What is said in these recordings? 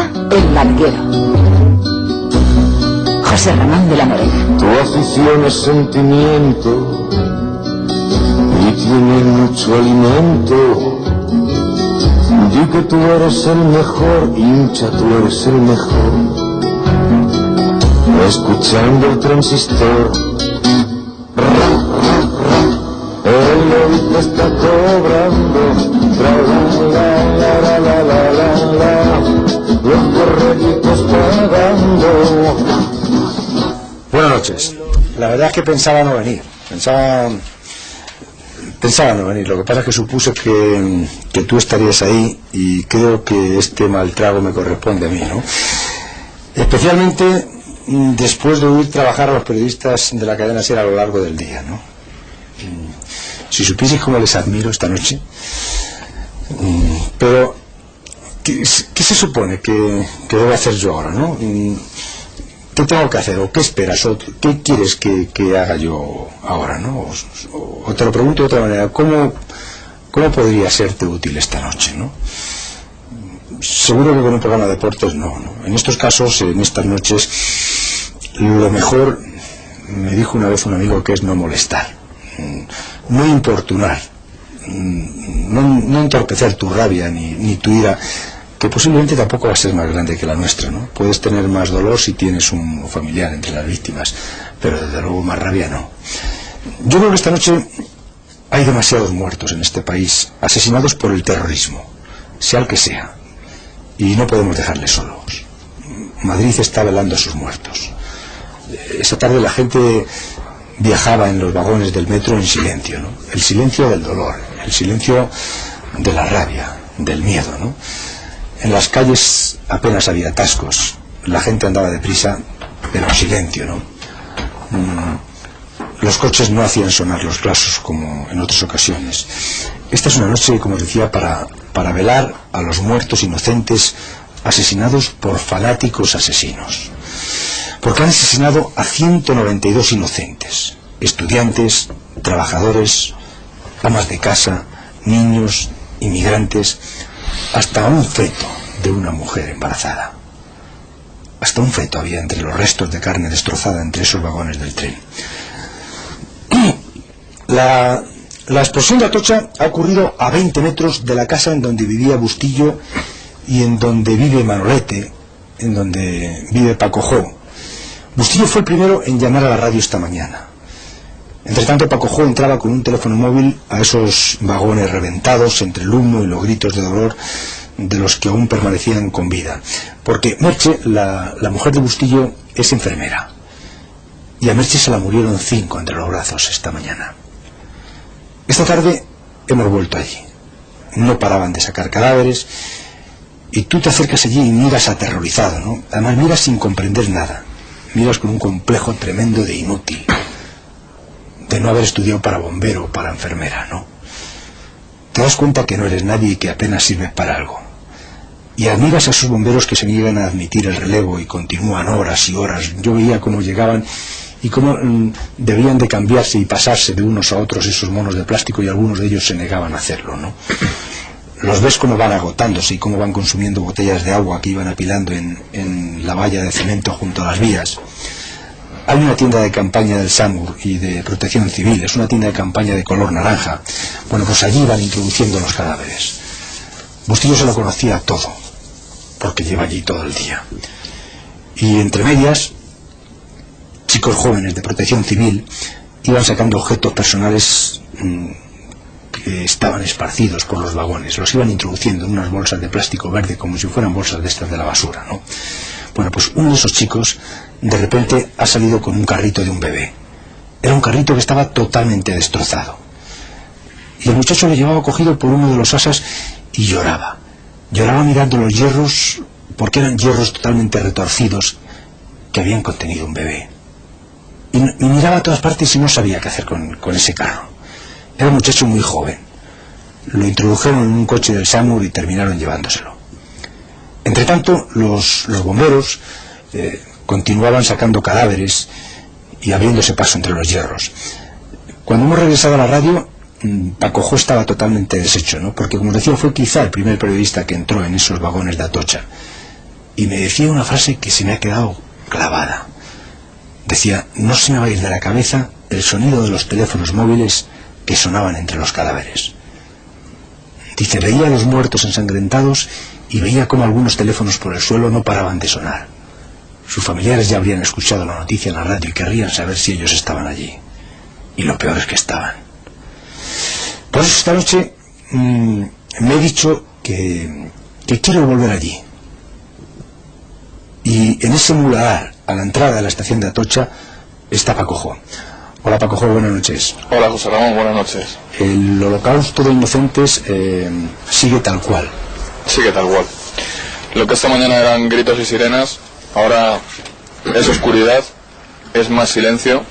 Comienza El Larguero. José Ramón de la Morena. Tu afición es sentimiento y tiene mucho alimento. Di que tú eres el mejor, hincha, tú eres el mejor. Escuchando el transistor, el oído está cobrando, los borreguitos pagando. Buenas noches. La verdad es que pensaba no venir. Pensaba no venir. Lo que pasa es que supuse que tú estarías ahí y creo que este mal trago me corresponde a mí, ¿no? Especialmente después de oír trabajar a los periodistas de la cadena SER a lo largo del día, ¿no? Si supieses cómo les admiro esta noche. Pero ¿qué se supone que debo hacer yo ahora, no? ¿Qué tengo que hacer? ¿O qué esperas? ¿O qué quieres que haga yo ahora, no? O te lo pregunto de otra manera, ¿cómo podría serte útil esta noche, no? Seguro que con un programa de deportes no. En estos casos, en estas noches, lo mejor, me dijo una vez un amigo, que es no molestar, no importunar, no entorpecer tu rabia ni tu ira, que posiblemente tampoco va a ser más grande que la nuestra, ¿no? Puedes tener más dolor si tienes un familiar entre las víctimas, pero desde luego más rabia no. Yo creo que esta noche hay demasiados muertos en este país, asesinados por el terrorismo, sea el que sea, y no podemos dejarles solos. Madrid está velando a sus muertos. Esta tarde la gente viajaba en los vagones del metro en silencio, ¿no? El silencio del dolor, el silencio de la rabia, del miedo, ¿no? En las calles apenas había atascos, la gente andaba deprisa, pero en silencio, ¿no? Los coches no hacían sonar los claxons como en otras ocasiones. Esta es una noche, como os decía, para velar a los muertos inocentes asesinados por fanáticos asesinos. Porque han asesinado a 192 inocentes, estudiantes, trabajadores, amas de casa, niños, inmigrantes, hasta un feto de una mujer embarazada. Hasta un feto había entre los restos de carne destrozada entre esos vagones del tren. La explosión de Atocha ha ocurrido a 20 metros de la casa en donde vivía Bustillo y en donde vive Manolete, en donde vive Paco Jo. Bustillo fue el primero en llamar a la radio esta mañana. Entre tanto, Paco Jo entraba con un teléfono móvil a esos vagones reventados entre el humo y los gritos de dolor de los que aún permanecían con vida. Porque Merche, la mujer de Bustillo, es enfermera. Y a Merche se la murieron 5 entre los brazos esta mañana. Esta tarde hemos vuelto allí. No paraban de sacar cadáveres y tú te acercas allí y miras aterrorizado, ¿no? Además miras sin comprender nada. Miras con un complejo tremendo de inútil, de no haber estudiado para bombero o para enfermera, ¿no? Te das cuenta que no eres nadie y que apenas sirves para algo. Y admiras a esos bomberos que se niegan a admitir el relevo y continúan horas y horas. Yo veía cómo llegaban y cómo debían de cambiarse y pasarse de unos a otros esos monos de plástico, y algunos de ellos se negaban a hacerlo, ¿no? Los ves cómo van agotándose y cómo van consumiendo botellas de agua que iban apilando en la valla de cemento junto a las vías. Hay una tienda de campaña del SAMUR y de Protección Civil, es una tienda de campaña de color naranja. Bueno, pues allí van introduciendo los cadáveres. Bustillo se lo conocía todo, porque lleva allí todo el día. Y entre medias, chicos jóvenes de Protección Civil iban sacando objetos personales que estaban esparcidos por los vagones. Los iban introduciendo en unas bolsas de plástico verde, como si fueran bolsas de estas de la basura, ¿no? Bueno, pues uno de esos chicos de repente ha salido con un carrito de un bebé. Era un carrito que estaba totalmente destrozado. Y el muchacho lo llevaba cogido por uno de los asas y lloraba. Lloraba mirando los hierros, porque eran hierros totalmente retorcidos que habían contenido un bebé. Y miraba a todas partes y no sabía qué hacer con ese carro. Era un muchacho muy joven. Lo introdujeron en un coche del SAMUR y terminaron llevándoselo. Entre tanto, los bomberos continuaban sacando cadáveres y abriéndose paso entre los hierros. Cuando hemos regresado a la radio, Paco Jo estaba totalmente deshecho, ¿no? Porque, como decía, fue quizá el primer periodista que entró en esos vagones de Atocha. y me decía una frase que se me ha quedado clavada. Decía: no se me va a ir de la cabeza el sonido de los teléfonos móviles que sonaban entre los cadáveres. Dice: veía a los muertos ensangrentados y veía cómo algunos teléfonos por el suelo no paraban de sonar. Sus familiares ya habrían escuchado la noticia en la radio y querrían saber si ellos estaban allí. Y lo peor es que estaban. Por eso esta noche me he dicho que quiero volver allí. Y en ese muladar, a la entrada de la estación de Atocha, está Paco Jo. Hola Paco Jo, buenas noches. Hola José Ramón, buenas noches. El holocausto de inocentes sigue tal cual. Sigue tal cual. Lo que esta mañana eran gritos y sirenas, ahora es oscuridad, es más silencio.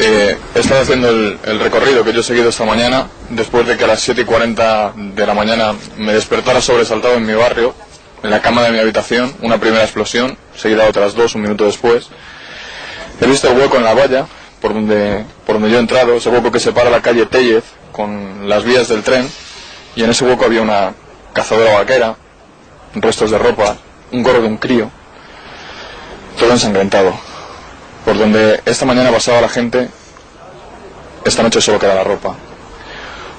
He estado haciendo el recorrido que yo he seguido esta mañana, después de que a las 7:40 de la mañana me despertara sobresaltado en mi barrio, en la cama de mi habitación, una primera explosión, seguida de otras dos un minuto después. He visto el hueco en la valla por donde yo he entrado, ese hueco que separa la calle Tellez con las vías del tren, y en ese hueco había una cazadora vaquera, restos de ropa, un gorro de un crío, todo ensangrentado. Por donde esta mañana pasaba la gente, esta noche solo queda la ropa.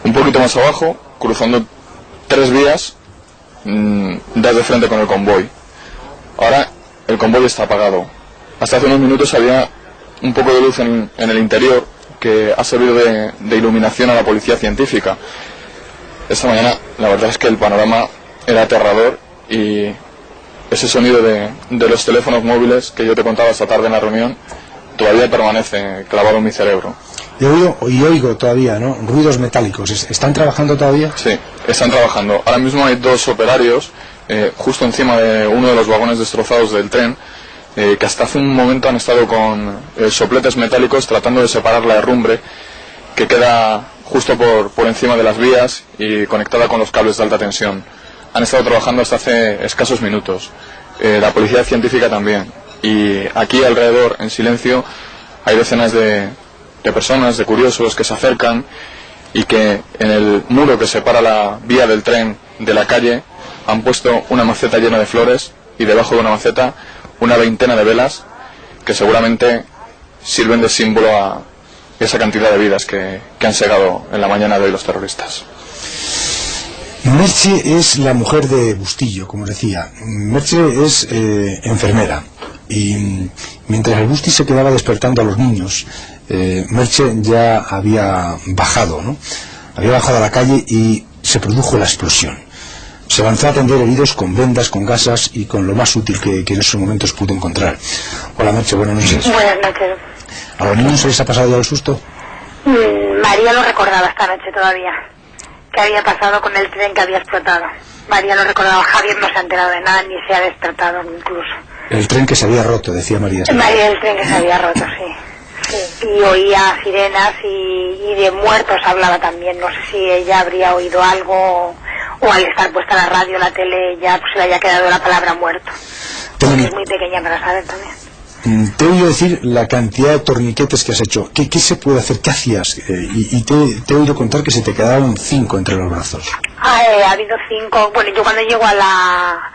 Un poquito más abajo, cruzando 3 vías, das de frente con el convoy. Ahora el convoy está apagado. Hasta hace unos minutos había un poco de luz en el interior que ha servido de iluminación a la policía científica. Esta mañana la verdad es que el panorama era aterrador, y ese sonido de los teléfonos móviles que yo te contaba esta tarde en la reunión todavía permanece clavado en mi cerebro. Oigo todavía, ¿no? Ruidos metálicos. ¿Están trabajando todavía? Sí, están trabajando. Ahora mismo hay 2 operarios justo encima de uno de los vagones destrozados del tren, que hasta hace un momento han estado con sopletes metálicos tratando de separar la herrumbre que queda justo por encima de las vías y conectada con los cables de alta tensión. Han estado trabajando hasta hace escasos minutos. La policía científica también. Y aquí alrededor, en silencio, hay decenas de personas, de curiosos que se acercan, y que en el muro que separa la vía del tren de la calle han puesto una maceta llena de flores, y debajo de una maceta una veintena de velas que seguramente sirven de símbolo a esa cantidad de vidas que han segado en la mañana de hoy los terroristas. Merche es la mujer de Bustillo, como decía. Merche es enfermera, y mientras el Busti se quedaba despertando a los niños, Merche ya había bajado, ¿no? Había bajado a la calle y se produjo la explosión. Se avanzó a atender heridos con vendas, con gasas y con lo más útil que en esos momentos pudo encontrar. Hola Merche, buenas noches. Buenas noches. ¿A los niños se les ha pasado ya el susto? María lo recordaba esta noche todavía, que había pasado con el tren que había explotado. María lo recordaba, Javier no se ha enterado de nada, ni se ha despertado incluso. El tren que se había roto, decía María. María, el tren que se había roto, sí. Y oía sirenas y de muertos hablaba también. No sé si ella habría oído algo, o al estar puesta la radio, la tele, ya pues se le haya quedado la palabra muerto. Es muy pequeña para saber también. Te he oído decir la cantidad de torniquetes que has hecho. ¿Qué se puede hacer? ¿Qué hacías? Y te he oído contar que se te quedaron 5 entre los brazos. Ha habido 5. Bueno, yo cuando llego a la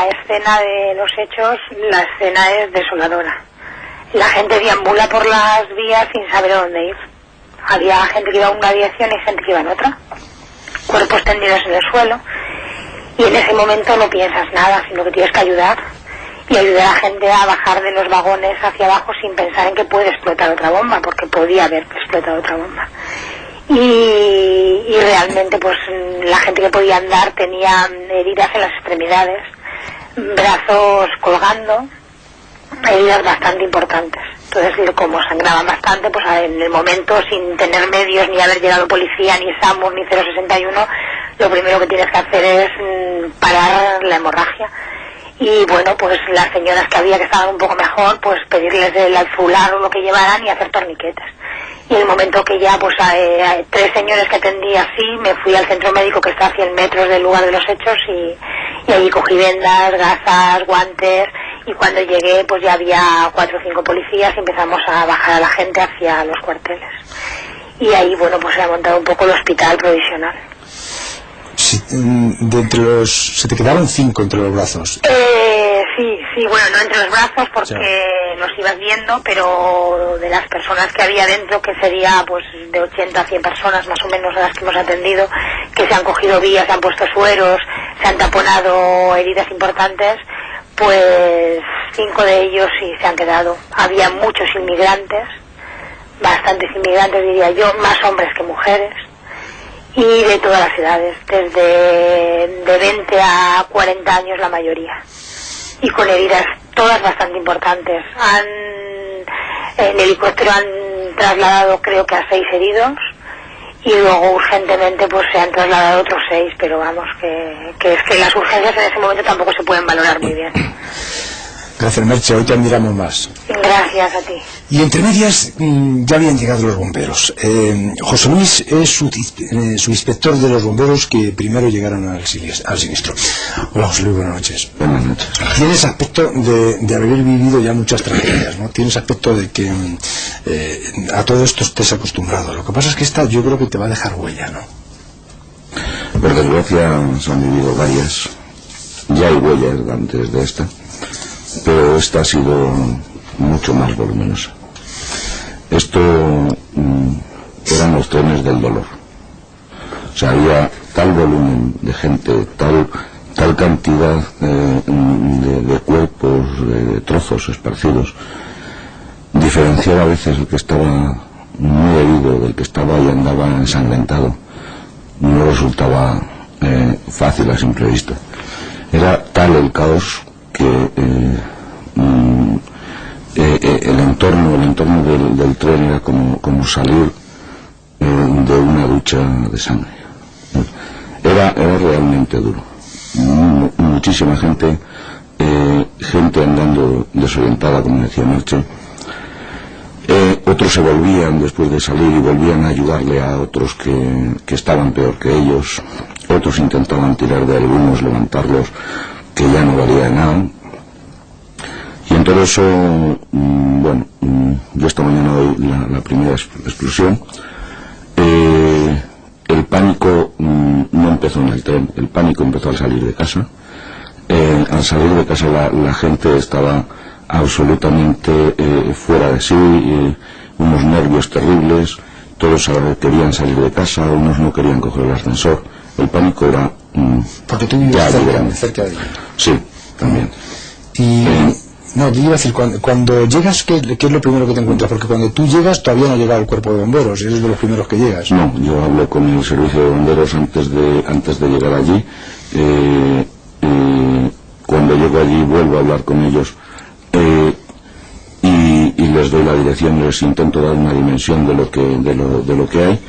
escena de los hechos, la escena es desoladora. La gente deambula por las vías sin saber a dónde ir. Había gente que iba en una dirección y gente que iba en otra. Cuerpos tendidos en el suelo. Y en ese momento no piensas nada, sino que tienes que ayudar. Y ayudar a la gente a bajar de los vagones hacia abajo sin pensar en que puede explotar otra bomba, porque podía haber explotado otra bomba. Y realmente pues la gente que podía andar tenía heridas en las extremidades, brazos colgando, heridas bastante importantes. Entonces, como sangraban bastante, pues en el momento, sin tener medios, ni haber llegado policía, ni SAMUR, ni 061, lo primero que tienes que hacer es parar la hemorragia. Y bueno, pues las señoras que había que estaban un poco mejor, pues pedirles el alfular o lo que llevaran y hacer torniquetes. Y en el momento que ya, pues hay 3 señores que atendí así, me fui al centro médico que está a 100 metros del lugar de los hechos y allí cogí vendas, gasas, guantes, y cuando llegué pues ya había 4 o 5 policías y empezamos a bajar a la gente hacia los cuarteles. Y ahí, bueno, pues se ha montado un poco el hospital provisional. Se te quedaron 5 entre los brazos. Sí, bueno, no entre los brazos porque nos ibas viendo, pero de las personas que había dentro, que sería pues de 80 a 100 personas más o menos a las que hemos atendido, que se han cogido vías, se han puesto sueros, se han taponado heridas importantes, pues 5 de ellos sí se han quedado. Había muchos inmigrantes, bastantes inmigrantes diría yo, más hombres que mujeres, y de todas las edades, desde de 20 a 40 años la mayoría, y con heridas todas bastante importantes. En helicóptero han trasladado creo que a 6 heridos, y luego urgentemente pues se han trasladado otros 6, pero vamos, que es que las urgencias en ese momento tampoco se pueden valorar muy bien. Gracias, Merche, hoy te admiramos más. Gracias a ti. Y entre medias ya habían llegado los bomberos. José Luis es su inspector de los bomberos que primero llegaron al sinistro. Hola, José Luis, buenas noches. Buenas noches. Tienes aspecto de haber vivido ya muchas tragedias, ¿no? Tienes aspecto de que a todo esto estés acostumbrado. Lo que pasa es que esta yo creo que te va a dejar huella, ¿no? Por desgracia se han vivido varias. Ya hay huellas antes de esta, pero esta ha sido mucho más voluminosa. Esto eran los trenes del dolor. O sea, había tal volumen de gente, tal cantidad de cuerpos, de trozos esparcidos. Diferenciar a veces el que estaba muy herido del que estaba y andaba ensangrentado no resultaba fácil a simple vista. Era tal el caos que el entorno del tren era como salir de una ducha de sangre. Era realmente duro. Muchísima gente andando desorientada, como decía Merche. Otros se volvían después de salir y volvían a ayudarle a otros que estaban peor que ellos. Otros intentaban tirar de algunos, levantarlos, que ya no valía de nada. Y en todo eso, bueno, yo esta mañana doy la primera explosión. El pánico no empezó en el tren, el pánico empezó al salir de casa. Al salir de casa la gente estaba absolutamente fuera de sí, unos nervios terribles, todos querían salir de casa, unos no querían coger el ascensor. El pánico era porque tú vives cerca de ella. Sí, también. Y no, te iba a decir, cuando llegas, ¿qué es lo primero que te encuentras? Porque cuando tú llegas todavía no ha llegado el cuerpo de bomberos, eres de los primeros que llegas. No, yo hablo con el servicio de bomberos antes de llegar allí. Cuando llego allí vuelvo a hablar con ellos y les doy la dirección, les intento dar una dimensión de lo que hay,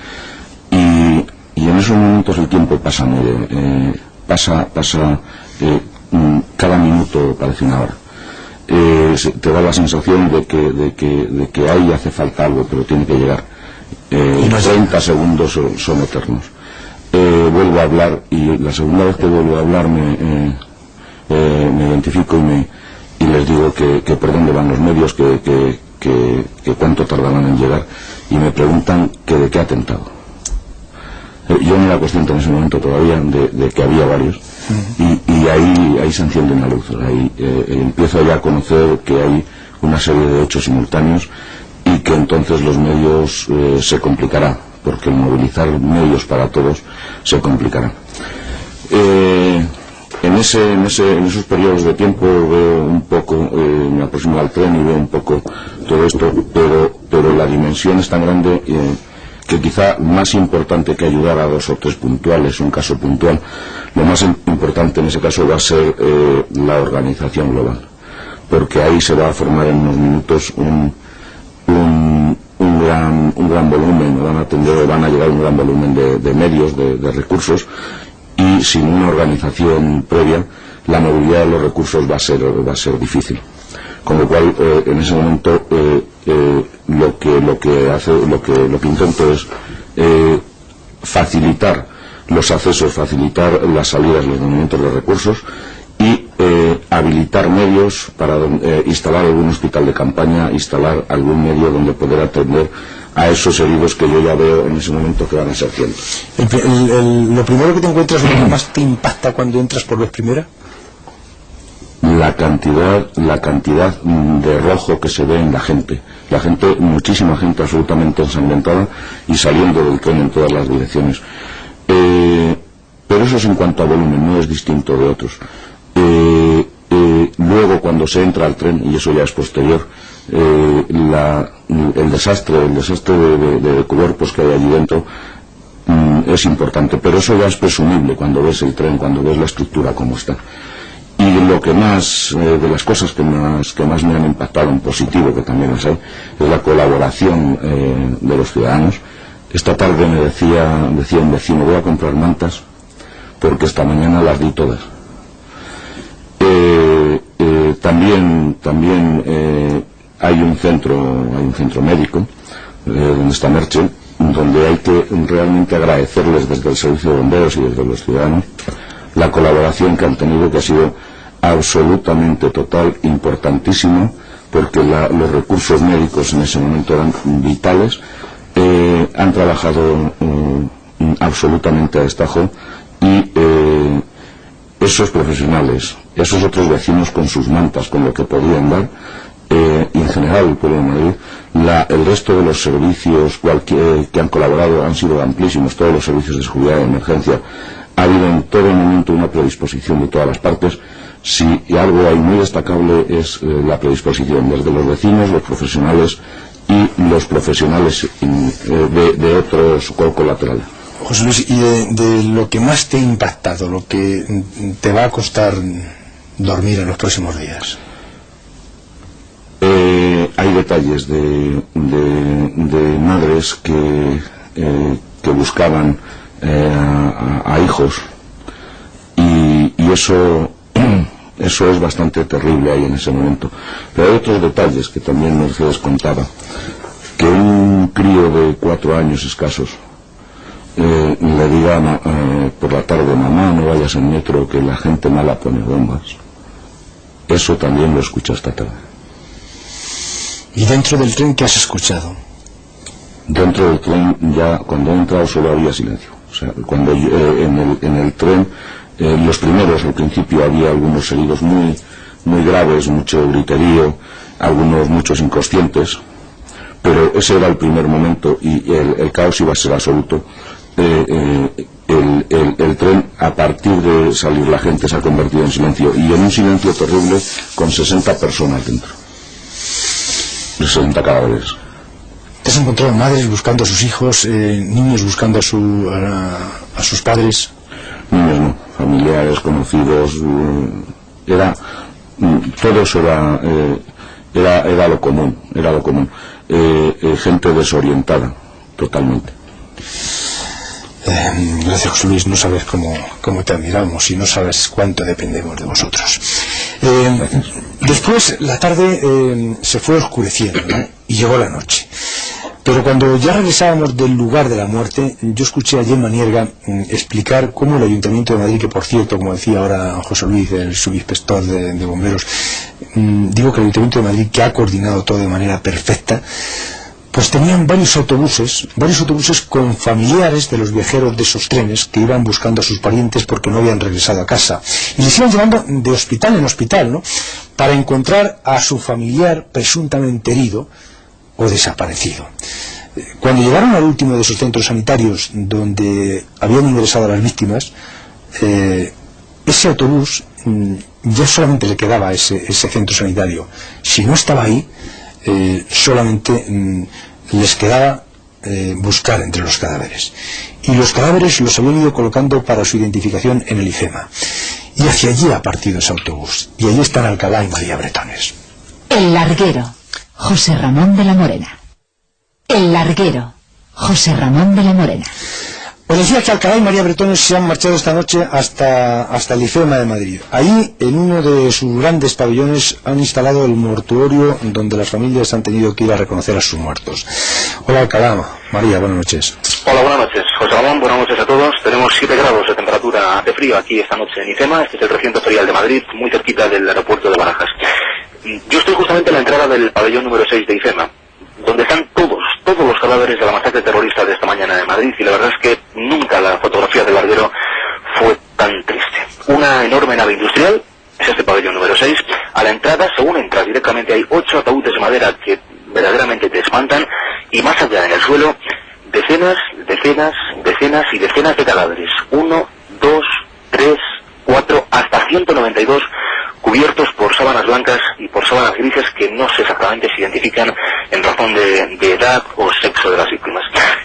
y en esos momentos el tiempo pasa cada minuto parece una hora. Te da la sensación de que ahí hace falta algo, pero tiene que llegar. 30 segundos son eternos. Vuelvo a hablar, y la segunda vez que vuelvo a hablar me identifico y les digo que por dónde van los medios, que cuánto tardarán en llegar, y me preguntan que de qué atentado. Yo no era consciente en ese momento todavía de que había varios, y ahí se enciende una luz. Ahí empiezo ya a conocer que hay una serie de hechos simultáneos y que entonces los medios se complicará, porque el movilizar medios para todos se complicará. En esos periodos de tiempo veo un poco, me aproximo al tren y veo un poco todo esto, pero la dimensión es tan grande que quizá más importante que ayudar a 2 o 3 puntuales, un caso puntual, lo más importante en ese caso va a ser la organización global, porque ahí se va a formar en unos minutos un gran volumen, van a llegar un gran volumen de medios, de recursos, y sin una organización previa la movilidad de los recursos va a ser difícil. Con lo cual en ese momento lo que intento es facilitar los accesos, facilitar las salidas, los movimientos de recursos, y habilitar medios para instalar algún hospital de campaña, instalar algún medio donde poder atender a esos heridos que yo ya veo en ese momento que van a ser cientos. Lo primero que te encuentras, lo que más te impacta cuando entras por vez primera. la cantidad de rojo que se ve en la gente, muchísima gente absolutamente ensangrentada y saliendo del tren en todas las direcciones. Pero eso es en cuanto a volumen, no es distinto de otros. Luego cuando se entra al tren, y eso ya es posterior, el desastre de cuerpos que hay allí dentro es importante, pero eso ya es presumible cuando ves el tren, cuando ves la estructura como está. Y lo que más, de las cosas que más me han impactado en positivo, que también las hay, es la colaboración de los ciudadanos. Esta tarde me decía un vecino: voy a comprar mantas porque esta mañana las di todas. También hay un centro médico donde está Merche, donde hay que realmente agradecerles desde el servicio de bomberos y desde los ciudadanos la colaboración que han tenido, que ha sido absolutamente total, importantísimo, porque los recursos médicos en ese momento eran vitales. Han trabajado absolutamente a destajo, y esos profesionales, esos otros vecinos con sus mantas, con lo que podían dar, y en general el pueblo de Madrid, el resto de los servicios que han colaborado han sido amplísimos, todos los servicios de seguridad y emergencia. Ha habido en todo momento una predisposición de todas las partes. Si algo hay muy destacable es la predisposición desde los vecinos, los profesionales y los profesionales de otros colaterales. José Luis, y de lo que más te ha impactado, lo que te va a costar dormir en los próximos días. Hay detalles de madres que buscaban a hijos, y eso es bastante terrible ahí en ese momento. Pero hay otros detalles que también Mercedes contaba, que un crío de 4 años escasos le diga por la tarde: mamá, no vayas en metro, que la gente mala pone bombas. Eso también lo escuché esta tarde. ¿Y dentro del tren qué has escuchado? Dentro del tren, ya cuando he entrado, solo había silencio. O sea, cuando en el tren, al principio había algunos heridos muy, muy graves, mucho griterío, muchos inconscientes, pero ese era el primer momento, y el caos iba a ser absoluto. El tren, a partir de salir la gente, se ha convertido en silencio, y en un silencio terrible, con 60 personas dentro, 60 cadáveres. ¿Te has encontrado madres buscando a sus hijos, niños buscando a sus padres? Niños no, familiares, conocidos, todo eso era lo común, gente desorientada totalmente. Gracias, José Luis. No sabes cómo te admiramos, y no sabes cuánto dependemos de vosotros. Después la tarde se fue oscureciendo, ¿no? Y llegó la noche. Pero cuando ya regresábamos del lugar de la muerte, yo escuché a Gemma Nierga explicar cómo el Ayuntamiento de Madrid, que por cierto, como decía ahora José Luis, el subinspector de bomberos, digo que el Ayuntamiento de Madrid, que ha coordinado todo de manera perfecta, pues tenían varios autobuses con familiares de los viajeros de esos trenes que iban buscando a sus parientes porque no habían regresado a casa, y les iban llevando de hospital en hospital, ¿no?, para encontrar a su familiar presuntamente herido o desaparecido. Cuando llegaron al último de esos centros sanitarios donde habían ingresado a las víctimas, ese autobús ya solamente le quedaba ese centro sanitario. Si no estaba ahí, solamente les quedaba buscar entre los cadáveres, y los cadáveres los habían ido colocando para su identificación en el IFEMA, y hacia allí ha partido ese autobús, y allí están Alcalá y María Bretones. El Larguero, José Ramón de la Morena. El Larguero, José Ramón de la Morena. Os decía que Alcalá y María Bretones se han marchado esta noche hasta el IFEMA de Madrid. Ahí, en uno de sus grandes pabellones, han instalado el mortuorio donde las familias han tenido que ir a reconocer a sus muertos. Hola, Alcalá. María, buenas noches. Hola, buenas noches. José Ramón, buenas noches a todos. Tenemos 7 grados de temperatura de frío aquí esta noche en IFEMA. Este es el recinto ferial de Madrid, muy cerquita del aeropuerto de Barajas. Yo estoy justamente en la entrada del pabellón número 6 de IFEMA, donde están todos los cadáveres de la masacre terrorista de esta mañana de Madrid, y la verdad es que nunca la fotografía del Larguero fue tan triste. Una enorme nave industrial es este pabellón número 6. 6. A la entrada, según entras directamente, hay 8 ataúdes de madera que verdaderamente te espantan, y más allá en el suelo, decenas y decenas de cadáveres. 1, 2, 3, 4, hasta 192 cubiertos por sábanas blancas y por sábanas grises que no sé exactamente si identifican en razón de edad o sexo de las víctimas.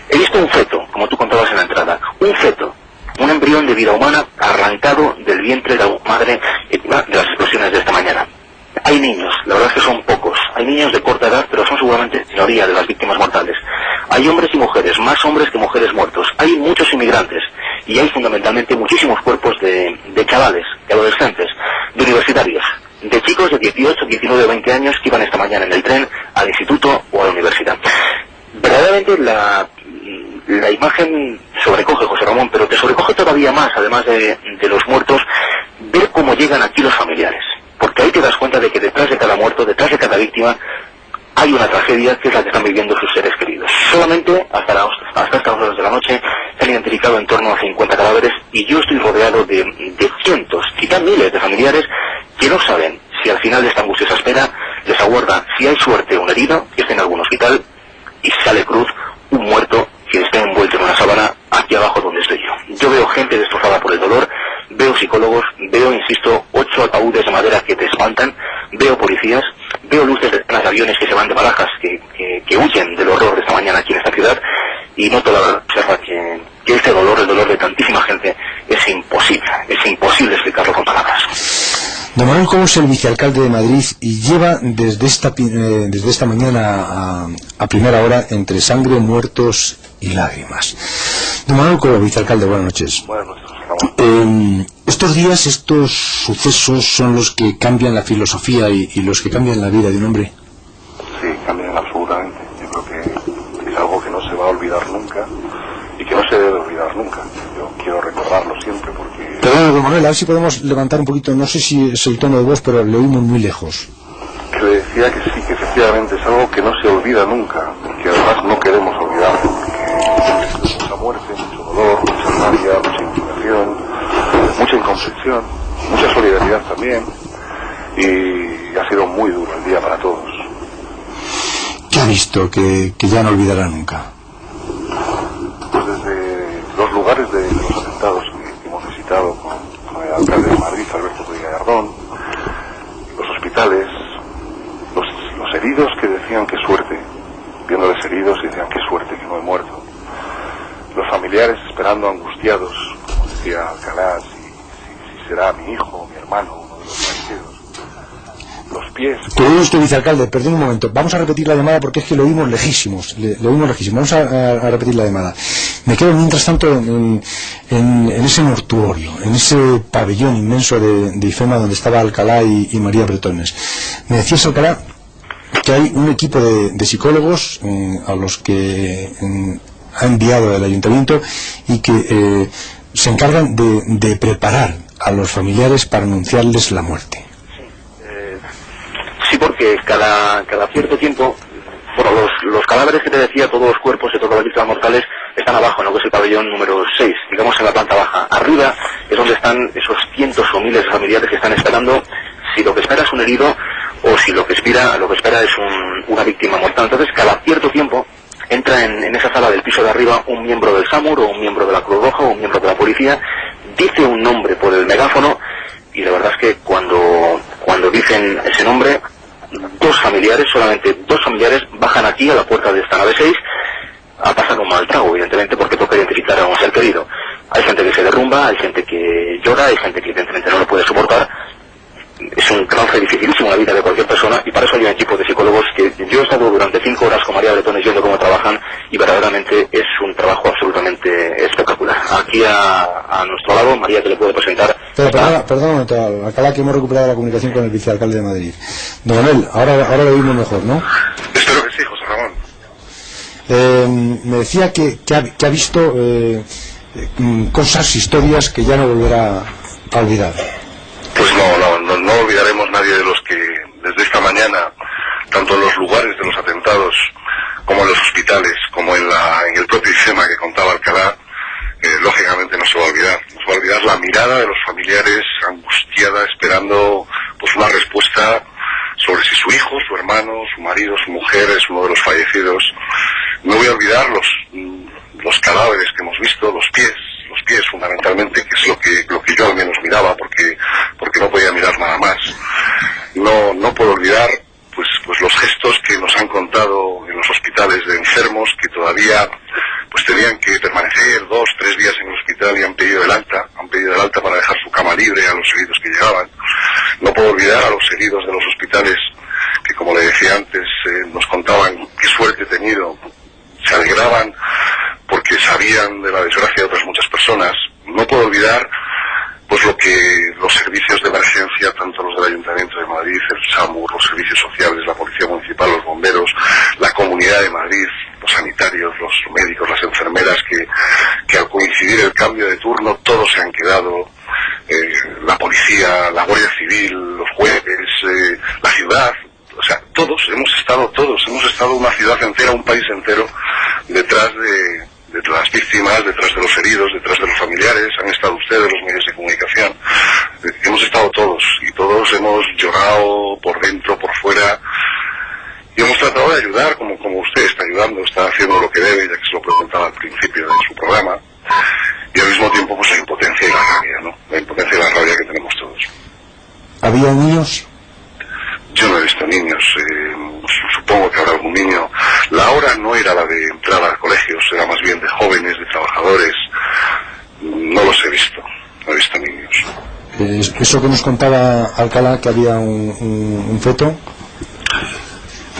He visto un feto, como tú contabas en la entrada, un feto, un embrión de vida humana arrancado del vientre de la madre de las explosiones de esta mañana. Hay niños, la verdad es que son pocos, hay niños de corta edad, pero son seguramente la minoría de las víctimas mortales. Hay hombres y mujeres, más hombres que mujeres muertos. Hay muchos inmigrantes y hay fundamentalmente muchísimos cuerpos de chavales, de adolescentes, de universitarios, de chicos de 18, 19, 20 años que iban esta mañana en el tren al instituto o a la universidad. Verdaderamente la imagen sobrecoge, José Ramón, pero te sobrecoge todavía más, además de los muertos, ver cómo llegan aquí los familiares. Porque ahí te das cuenta de que detrás de cada muerto, detrás de cada víctima, hay una tragedia que es la que están viviendo sus seres queridos. Solamente hasta estas horas de la noche se han identificado en torno a 50 cadáveres, y yo estoy rodeado de cientos, quizás miles de familiares que no saben si al final de esta angustiosa espera les aguarda, si hay suerte, un herido que esté en algún hospital, y sale cruz un muerto que esté envuelto en una sábana aquí abajo donde estoy yo. Yo veo gente destrozada por el dolor, veo psicólogos, veo, insisto, 8 ataúdes de madera que te espantan, veo policías, veo luces de aviones que se van de Barajas, que huyen del horror de esta mañana aquí en esta ciudad, y noto la verdad que este dolor, el dolor de tantísima gente, es imposible explicarlo con palabras. Don Manuel Cobo es el vicealcalde de Madrid y lleva desde esta mañana a primera hora entre sangre, muertos y lágrimas. Don Manuel Cobo, vicealcalde, buenas noches. Buenas noches. Estos días, estos sucesos son los que cambian la filosofía y los que cambian la vida de un hombre. Sí, cambian absolutamente. Yo creo que es algo que no se va a olvidar nunca y que no se debe olvidar nunca. Yo quiero recordarlo siempre porque... Perdón, don Manuel, a ver si podemos levantar un poquito, no sé si es el tono de voz, pero le oímos muy lejos. Que le decía que sí, que efectivamente es algo que no se olvida nunca, que además no queremos olvidar, porque es mucha muerte, mucho dolor, mucha rabia, mucha indignación, mucha incomprensión, mucha solidaridad también, y ha sido muy duro el día para todos. ¿Qué ha visto que ya no olvidará nunca? Pues desde los lugares de los atentados que hemos visitado con el alcalde de Madrid, Alberto Gallardón, los hospitales, los heridos que decían qué suerte, viéndoles heridos y decían qué suerte que no he muerto, los familiares esperando angustiados, como decía Alcalá, si será mi hijo, mi hermano, uno de los fallecidos, los pies... Todo esto, vicealcalde, perdón un momento, vamos a repetir la llamada porque es que lo oímos lejísimos, vamos a repetir la llamada. Me quedo mientras tanto en ese mortuorio, en ese pabellón inmenso de IFEMA donde estaba Alcalá y María Bretones. Me decías, Alcalá, que hay un equipo de psicólogos a los que ha enviado el ayuntamiento y que se encargan de preparar a los familiares para anunciarles la muerte. Sí, porque cada cierto tiempo, bueno, los cadáveres que te decía, todos los cuerpos de todas las víctimas mortales están abajo, en lo que es el pabellón número 6, digamos en la planta baja. Arriba es donde están esos cientos o miles de familiares que están esperando si lo que espera es un herido o si lo que espera es una víctima mortal. Entonces, cada cierto tiempo entra en esa sala del piso de arriba un miembro del SAMUR o un miembro de la Cruz Roja o un miembro de la policía, dice un nombre por el megáfono, y la verdad es que cuando dicen ese nombre, solamente dos familiares bajan aquí a la puerta de esta nave 6 a pasar un mal trago, evidentemente, porque toca identificar a un ser querido. Hay gente que se derrumba, hay gente que llora, hay gente que evidentemente no lo puede soportar. Es un trance dificilísimo la vida de cualquier persona, y para eso hay un equipo de psicólogos que yo he estado durante 5 horas con María Bretones viendo cómo trabajan, y verdaderamente es un trabajo absolutamente espectacular. Aquí a nuestro lado, María te le puede presentar. Perdón un momento, Alcalá, que hemos recuperado la comunicación con el vicealcalde de Madrid. Don Manuel, ahora lo oímos mejor, ¿no? Espero que sí, José Ramón. Me decía que ha visto cosas, historias que ya no volverá a olvidar. Pues no olvidaremos nadie de los que desde esta mañana, tanto en los lugares de los atentados como en los hospitales, como en el propio IFEMA que contaba Alcalá, lógicamente no se va a olvidar. No se va a olvidar la mirada de los familiares angustiada, esperando pues una respuesta sobre si su hijo, su hermano, su marido, su mujer es uno de los fallecidos. No voy a olvidar los cadáveres que hemos visto, los pies fundamentalmente, que es lo que yo al menos miraba, porque no podía mirar nada más. No puedo olvidar pues los gestos que nos han contado en los hospitales de enfermos que todavía pues tenían que permanecer 2, 3 días en el hospital y han pedido el alta para dejar su cama libre a los heridos que llegaban. No puedo olvidar a los heridos de los hospitales que, como le decía antes, nos contaban qué suerte he tenido, se alegraban porque sabían de la desgracia de otras muchas personas. No puedo olvidar pues lo que los servicios de emergencia, tanto los del Ayuntamiento de Madrid, el SAMUR, los servicios sociales, la Policía Municipal, los bomberos, la Comunidad de Madrid, los sanitarios, los médicos, las enfermeras, que al coincidir el cambio de turno todos se han quedado, la policía, la Guardia Civil, los jueces, la ciudad, o sea, hemos estado una ciudad entera, un país entero, detrás de las víctimas, detrás de los heridos, detrás de los familiares. Han estado ustedes, los medios de comunicación. Hemos estado todos, y todos hemos llorado por dentro, por fuera, y hemos tratado de ayudar como usted está ayudando, está haciendo lo que debe, ya que se lo preguntaba al principio de su programa, y al mismo tiempo pues la impotencia y la rabia, ¿no? La impotencia y la rabia que tenemos todos. ¿Había niños? Yo no he visto niños, supongo que habrá algún niño. La hora no era la de entrar a colegios, era más bien de jóvenes, de trabajadores. No los he visto, no he visto niños. ¿Eso que nos contaba Alcalá, que había un feto?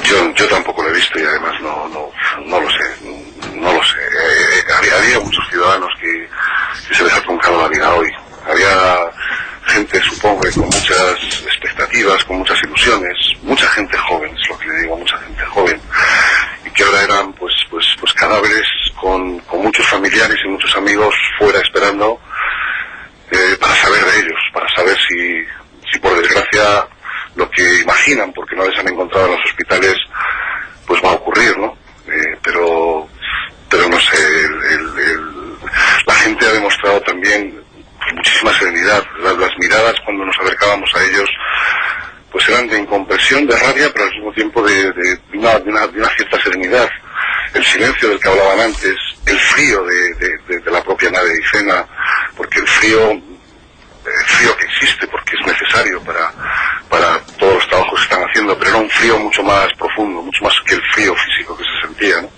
Yo tampoco lo he visto, y además no lo sé. Había muchos ciudadanos que se les ha truncado la vida hoy. Había gente, supongo que con muchas expectativas, con muchas ilusiones, mucha gente joven, es lo que le digo, mucha gente joven, y que ahora eran pues cadáveres con muchos familiares y muchos amigos fuera esperando para saber de ellos, para saber si por desgracia lo que imaginan, porque no les han encontrado en los hospitales, pues va a ocurrir, ¿no? Pero no sé, la gente ha demostrado también muchísima serenidad. Las miradas cuando nos acercábamos a ellos pues eran de incomprensión, de rabia, pero al mismo tiempo de una cierta serenidad. El silencio del que hablaban antes, el frío de la propia nave de Icena, porque el frío que existe, porque es necesario para todos los trabajos que están haciendo, pero era un frío mucho más profundo, mucho más que el frío físico que se sentía, ¿no?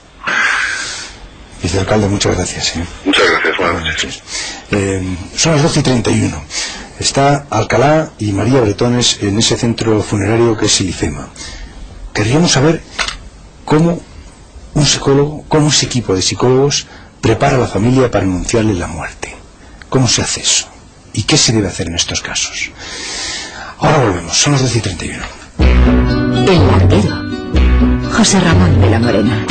Vicealcalde, muchas gracias. Muchas gracias, buenas noches. Son las 12:31. Está Alcalá y María Bretones en ese centro funerario que es el IFEMA. Querríamos saber cómo un psicólogo, cómo ese equipo de psicólogos prepara a la familia para anunciarle la muerte. ¿Cómo se hace eso? ¿Y qué se debe hacer en estos casos? Ahora volvemos, son las 12:31. El larguero. José Ramón de la Morena.